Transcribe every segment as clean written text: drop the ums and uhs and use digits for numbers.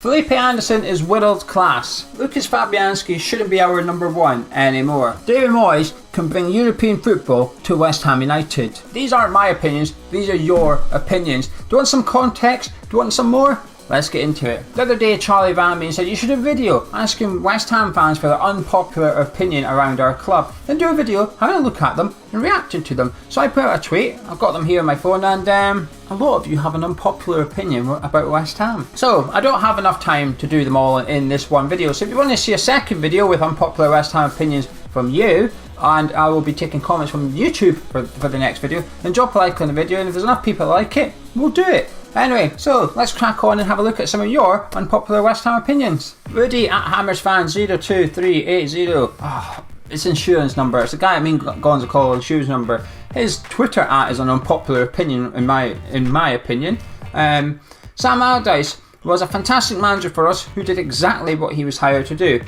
Felipe Anderson is world class. Lucas Fabianski shouldn't be our number one anymore. David Moyes can bring European football to West Ham United. These aren't my opinions, these are your opinions. Do you want some context? Do you want some more? Let's get into it. The other day Charlie Van Bean said you should do a video asking West Ham fans for their unpopular opinion around our club. Then do a video having a look at them and reacting to them. So I put out a tweet, I've got them here on my phone, and a lot of you have an unpopular opinion about West Ham. So I don't have enough time to do them all in this one video. So if you want to see a second video with unpopular West Ham opinions from you, and I will be taking comments from YouTube for the next video, then drop a like on the video, and if there's enough people that like it, we'll do it. Anyway, so let's crack on and have a look at some of your unpopular West Ham opinions. Rudy at HammersFan02380. Oh, it's insurance number. It's the guy at Mean Gonza call insurance number. His Twitter @ is an unpopular opinion in my opinion. Sam Allardyce was a fantastic manager for us who did exactly what he was hired to do.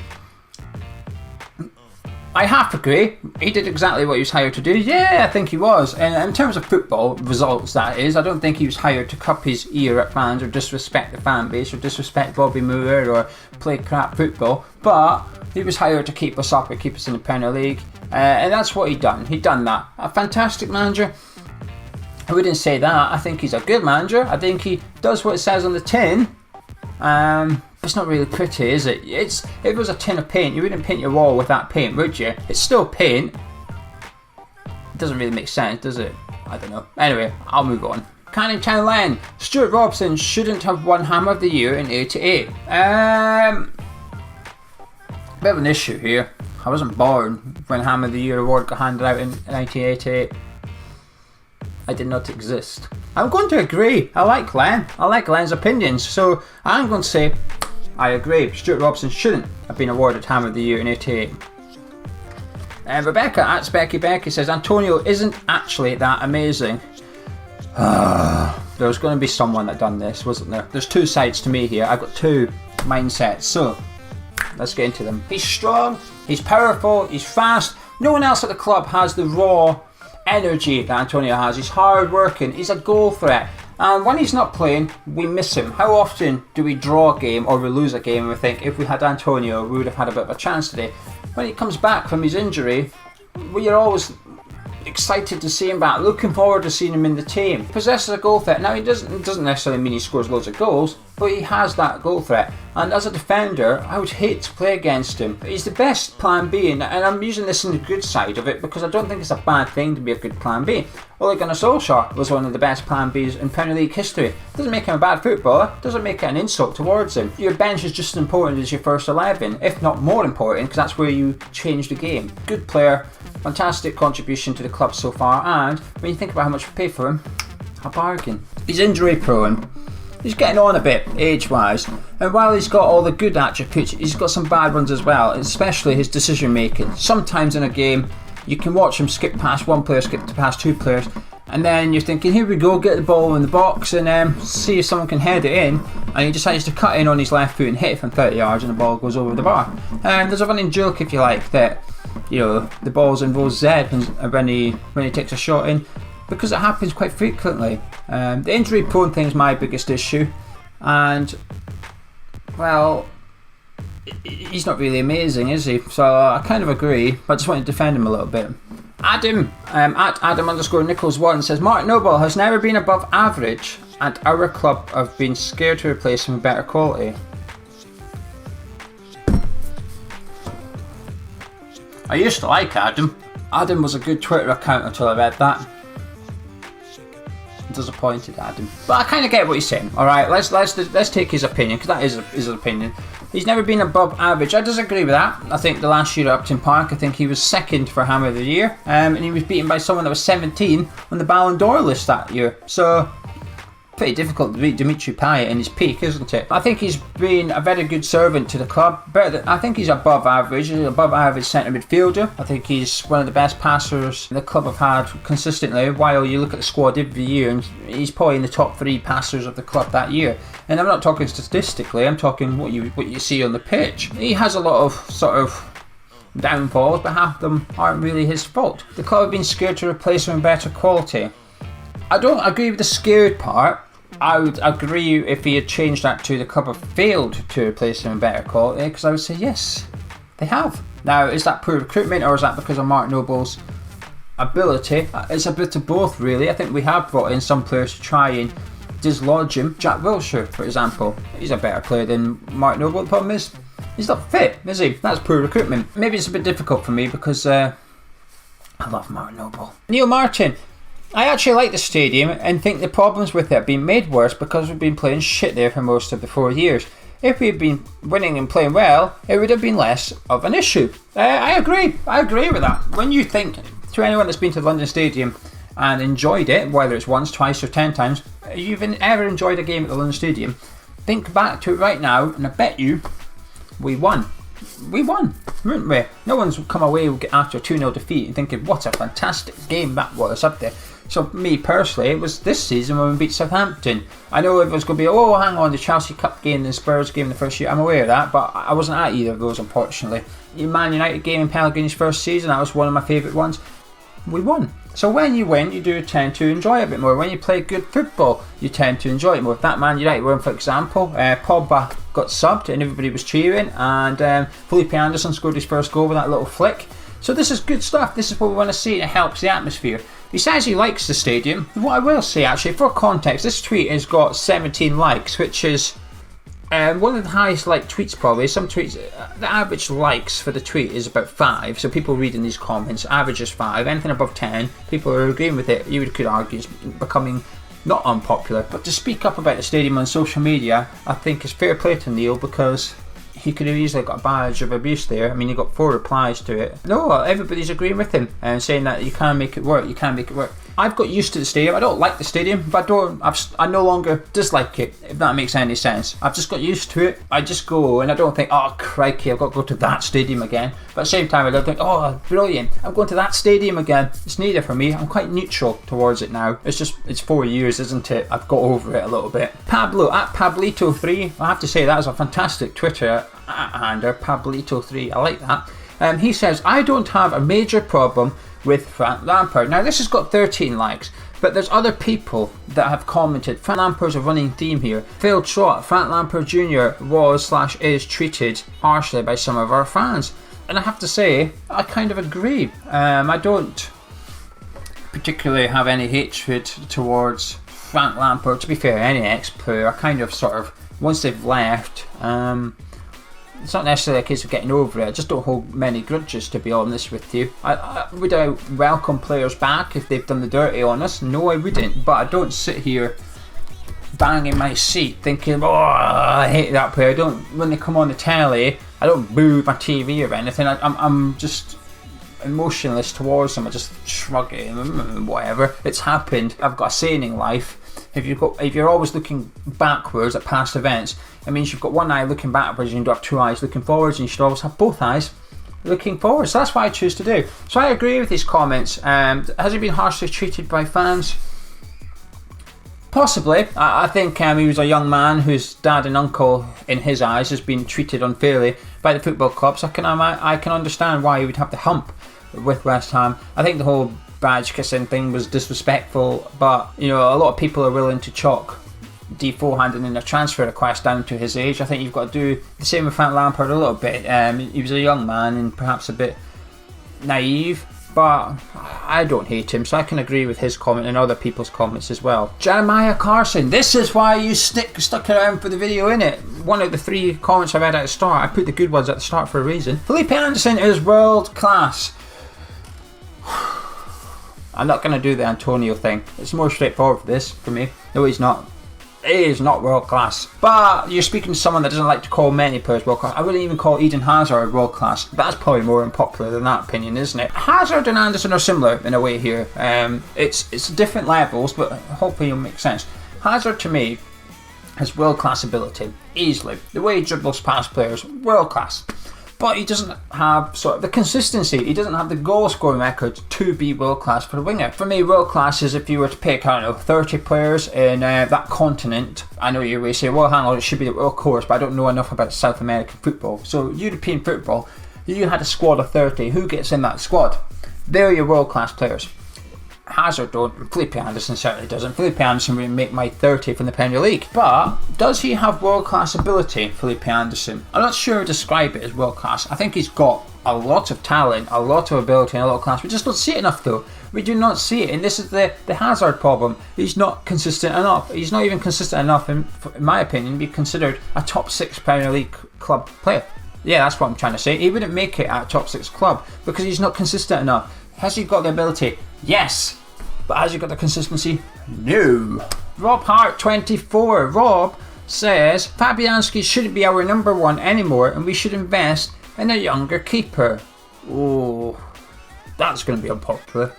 I half agree. He did exactly what he was hired to do. Yeah, I think he was. And in terms of football results, that is, I don't think he was hired to cup his ear at fans or disrespect the fan base or disrespect Bobby Moore or play crap football. But he was hired to keep us up and keep us in the Premier League. And that's what he'd done. He'd done that. A fantastic manager. I wouldn't say that. I think he's a good manager. I think he does what it says on the tin. It's not really pretty, is it? If it was a tin of paint, you wouldn't paint your wall with that paint, would you? It's still paint. It doesn't really make sense, does it? I don't know. Anyway, I'll move on. Canning Town Lane. Stuart Robson shouldn't have won Hammer of the Year in 88. Bit of an issue here. I wasn't born when Hammer of the Year award got handed out in 1988. I did not exist. I'm going to agree. I like Len. I like Len's opinions. So I'm going to say I agree. Stuart Robson shouldn't have been awarded Hammer of the Year in 88. Rebecca at Becky says Antonio isn't actually that amazing. There was going to be someone that done this, wasn't there? There's two sides to me here. I've got two mindsets. So let's get into them. He's strong. He's powerful. He's fast. No one else at the club has the raw energy that Antonio has. He's hard working. He's a goal threat. And when he's not playing, we miss him. How often do we draw a game or we lose a game and we think if we had Antonio, we would have had a bit of a chance today? When he comes back from his injury, we are always excited to see him back, looking forward to seeing him in the team. He possesses a goal threat. Now, it doesn't necessarily mean he scores loads of goals, but he has that goal threat. And as a defender, I would hate to play against him. He's the best plan B, and I'm using this in the good side of it because I don't think it's a bad thing to be a good plan B. Ole Gunnar Solskjaer was one of the best plan Bs in Premier League history. Doesn't make him a bad footballer, doesn't make it an insult towards him. Your bench is just as important as your first 11, if not more important, because that's where you change the game. Good player, fantastic contribution to the club so far, and when you think about how much we paid for him, a bargain. He's injury prone. He's getting on a bit age-wise, and while he's got all the good attributes, he's got some bad ones as well, especially his decision-making. Sometimes in a game, you can watch him skip past one player, skip past two players, and then you're thinking, here we go, get the ball in the box and see if someone can head it in, and he decides to cut in on his left foot and hit it from 30 yards and the ball goes over the bar. There's a running joke, if you like, that the ball's in Rose Z when he takes a shot in, because it happens quite frequently. The injury prone thing is my biggest issue, and well, he's not really amazing, is he? So I kind of agree, but I just want to defend him a little bit. Adam at Adam_Nichols1 says Mark Noble has never been above average, and our club have been scared to replace him with better quality. I used to like Adam. Adam was a good Twitter account until I read that. Disappointed Adam, but I kind of get what he's saying. All right, let's take his opinion, because that is his opinion. He's never been above average. I disagree with that. I think the last year at Upton Park, I think he was second for Hammer of the Year, and he was beaten by someone that was 17 on the Ballon d'Or list that year. So pretty difficult to beat Dimitri Payet in his peak, isn't it? I think he's been a very good servant to the club. I think he's above average. He's an above average centre midfielder. I think he's one of the best passers the club have had consistently. While you look at the squad every year, and he's probably in the top 3 passers of the club that year. And I'm not talking statistically. I'm talking what you see on the pitch. He has a lot of sort of downfalls, but half of them aren't really his fault. The club have been scared to replace him with better quality. I don't agree with the scared part. I would agree if he had changed that to the club have failed to replace him in better quality, because I would say yes, they have. Now, is that poor recruitment, or is that because of Mark Noble's ability? It's a bit of both, really. I think we have brought in some players to try and dislodge him. Jack Wilshere, for example, he's a better player than Mark Noble. The problem is, he's not fit, is he? That's poor recruitment. Maybe it's a bit difficult for me because I love Mark Noble. Neil Martin, I actually like the stadium and think the problems with it have been made worse because we've been playing shit there for most of the 4 years. If we had been winning and playing well, it would have been less of an issue. I agree with that. When you think, to anyone that's been to the London Stadium and enjoyed it, whether it's once, twice or 10 times, if you've ever enjoyed a game at the London Stadium, think back to it right now and I bet you we won. We won, weren't we? No one's come away after a 2-0 defeat and thinking what a fantastic game that was up there. So me personally, it was this season when we beat Southampton. I know everyone's going to be, oh hang on, the Chelsea Cup game and the Spurs game in the first year. I'm aware of that, but I wasn't at either of those, unfortunately. The Man United game in Pellegrini's first season, that was one of my favourite ones. We won. So when you win, you do tend to enjoy it a bit more. When you play good football, you tend to enjoy it more. If that Man United won, for example, Pogba got subbed and everybody was cheering, and Felipe Anderson scored his first goal with that little flick. So this is good stuff. This is what we want to see, and it helps the atmosphere. He says he likes the stadium. What I will say, actually, for context, this tweet has got 17 likes, which is one of the highest liked tweets probably. Some tweets, the average likes for the tweet is about 5. So people reading these comments, average is 5. Anything above 10, people are agreeing with it. You could argue it's becoming not unpopular. But to speak up about the stadium on social media, I think is fair play to Neil, because he could have easily got a badge of abuse there. I mean, he got 4 replies to it. No, everybody's agreeing with him and saying that you can make it work. You can make it work. I've got used to the stadium. I don't like the stadium, but I no longer dislike it, if that makes any sense. I've just got used to it. I just go and I don't think, oh crikey, I've got to go to that stadium again. But at the same time, I don't think, oh brilliant, I'm going to that stadium again. It's neither for me. I'm quite neutral towards it now. It's 4 years, isn't it? I've got over it a little bit. Pablo at Pablito3, I have to say that is a fantastic Twitter handle, Pablito3. I like that. He says, I don't have a major problem with Frank Lampard. Now this has got 13 likes, but there's other people that have commented. Frank Lampard's a running theme here. Phil Trott, Frank Lampard Jr. was/is treated harshly by some of our fans, and I have to say I kind of agree. I don't particularly have any hatred towards Frank Lampard. To be fair, any ex-player, I kind of sort of, once they've left, it's not necessarily a case of getting over it. I just don't hold many grudges, to be honest with you. Would I welcome players back if they've done the dirty on us? No, I wouldn't. But I don't sit here banging my seat thinking, oh, I hate that player. When they come on the telly, I don't boo my TV or anything. I'm just emotionless towards them. I just shrug it and whatever. It's happened. I've got a saying in life. If you're always looking backwards at past events, it means you've got one eye looking backwards and you don't have 2 eyes looking forwards, and you should always have both eyes looking forward. So that's what I choose to do. So I agree with these comments. Has he been harshly treated by fans? Possibly. I think he was a young man whose dad and uncle, in his eyes, has been treated unfairly by the football club. So I can understand why he would have the hump with West Ham. I think the whole badge kissing thing was disrespectful, but a lot of people are willing to chalk Defoe handing in a transfer request down to his age. I think you've got to do the same with Frank Lampard a little bit. He was a young man and perhaps a bit naive, but I don't hate him, so I can agree with his comment and other people's comments as well. Jeremiah Carson, this is why you stuck around for the video, innit? One of the 3 comments I read at the start. I put the good ones at the start for a reason. Felipe Anderson is world class. I'm not going to do the Antonio thing. It's more straightforward for this, for me. No, he's not. He is not world class. But you're speaking to someone that doesn't like to call many players world class. I wouldn't even call Eden Hazard world class. That's probably more unpopular than that opinion, isn't it? Hazard and Anderson are similar in a way here. It's different levels, but hopefully it'll make sense. Hazard, to me, has world class ability. Easily. The way he dribbles past players, world class. But he doesn't have sort of the consistency. He doesn't have the goal scoring record to be world class for a winger. For me, world class is if you were to pick, 30 players in that continent. I know you may say, well, hang on, it should be the world course, but I don't know enough about South American football. So European football, you had a squad of 30. Who gets in that squad? They're your world class players. Hazard don't. Felipe Anderson certainly doesn't. Felipe Anderson would make my 30th in the Premier League. But does he have world-class ability, Felipe Anderson? I'm not sure to describe it as world-class. I think he's got a lot of talent, a lot of ability, and a lot of class. We just don't see it enough though. We do not see it, and this is the Hazard problem. He's not consistent enough. He's not even consistent enough, in my opinion, to be considered a top 6 Premier League club player. Yeah, that's what I'm trying to say. He wouldn't make it at a top 6 club because he's not consistent enough. Has he got the ability? Yes. But has he got the consistency? No. Rob Hart 24. Rob says Fabianski shouldn't be our number 1 anymore, and we should invest in a younger keeper. Oh, that's going to be unpopular.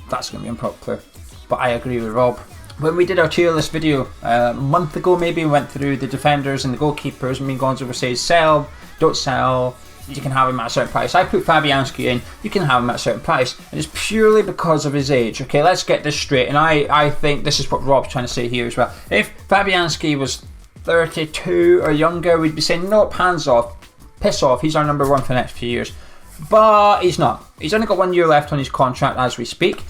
That's going to be unpopular. But I agree with Rob. When we did our tier list video a month ago, maybe, we went through the defenders and the goalkeepers. Me and Gonzo says sell, don't sell. You can have him at a certain price. I put Fabianski in. You can have him at a certain price, and it's purely because of his age. Okay, let's get this straight. And I think this is what Rob's trying to say here as well. If Fabianski was 32 or younger, we'd be saying nope, hands off, piss off. He's our number 1 for the next few years. But he's not. He's only got 1 year left on his contract as we speak.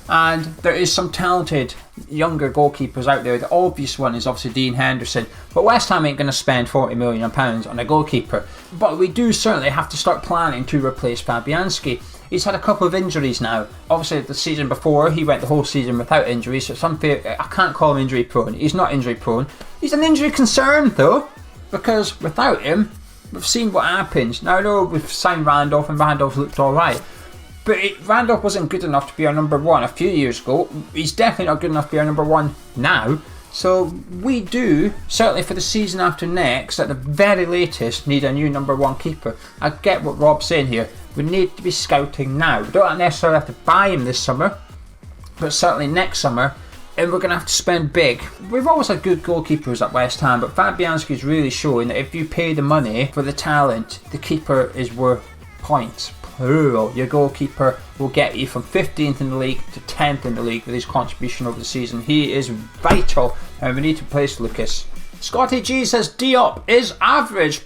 And there is some talented younger goalkeepers out there. The obvious one is obviously Dean Henderson. But West Ham ain't going to spend £40 million on a goalkeeper. But we do certainly have to start planning to replace Fabianski. He's had a couple of injuries now. Obviously the season before he went the whole season without injuries. So it's unfair. I can't call him injury prone. He's not injury prone. He's an injury concern though. Because without him, we've seen what happens. Now I know we've signed Randolph and Randolph looked alright. But Randolph wasn't good enough to be our number 1 a few years ago. He's definitely not good enough to be our number 1 now. So we do, certainly for the season after next, at the very latest, need a new number 1 keeper. I get what Rob's saying here. We need to be scouting now. We don't necessarily have to buy him this summer, but certainly next summer. And we're going to have to spend big. We've always had good goalkeepers at West Ham, but Fabianski is really showing that if you pay the money for the talent, the keeper is worth points. Plural. Your goalkeeper will get you from 15th in the league to 10th in the league with his contribution over the season. He is vital, and we need to replace Lucas. Scotty G says Diop is average.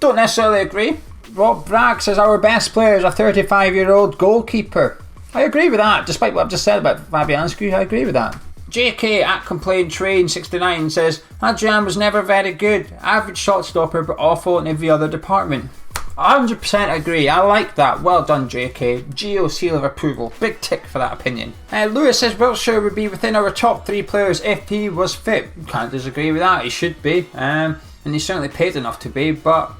Don't necessarily agree. Rob Bragg says our best player is a 35-year-old goalkeeper. I agree with that, despite what I've just said about Fabianski. I agree with that. JK at Complain Train 69 says Adrian was never very good. Average shot stopper, but awful in every other department. 100% agree. I like that. Well done, JK. Geo seal of approval. Big tick for that opinion. Lewis says Wilshere would be within our top 3 players if he was fit. Can't disagree with that. He should be. And he's certainly paid enough to be, but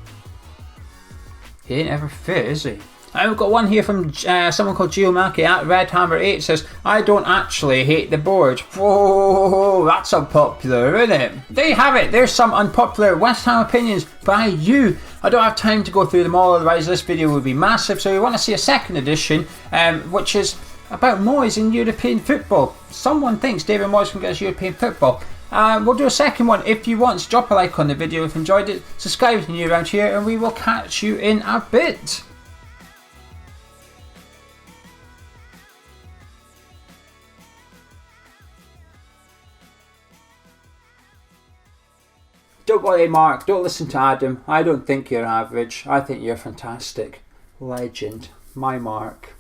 he ain't ever fit, is he? We've got one here from someone called Geomaki at Redhammer8 says, I don't actually hate the board. Whoa, that's unpopular, isn't it? There you have it. There's some unpopular West Ham opinions by you. I don't have time to go through them all, otherwise this video would be massive. So we want to see a second edition, which is about Moyes in European football. Someone thinks David Moyes can get us European football. We'll do a second one if you want. Drop a like on the video if you enjoyed it. Subscribe if you're new around here, and we will catch you in a bit. Don't worry, Mark. Don't listen to Adam. I don't think you're average. I think you're fantastic. Legend. My Mark.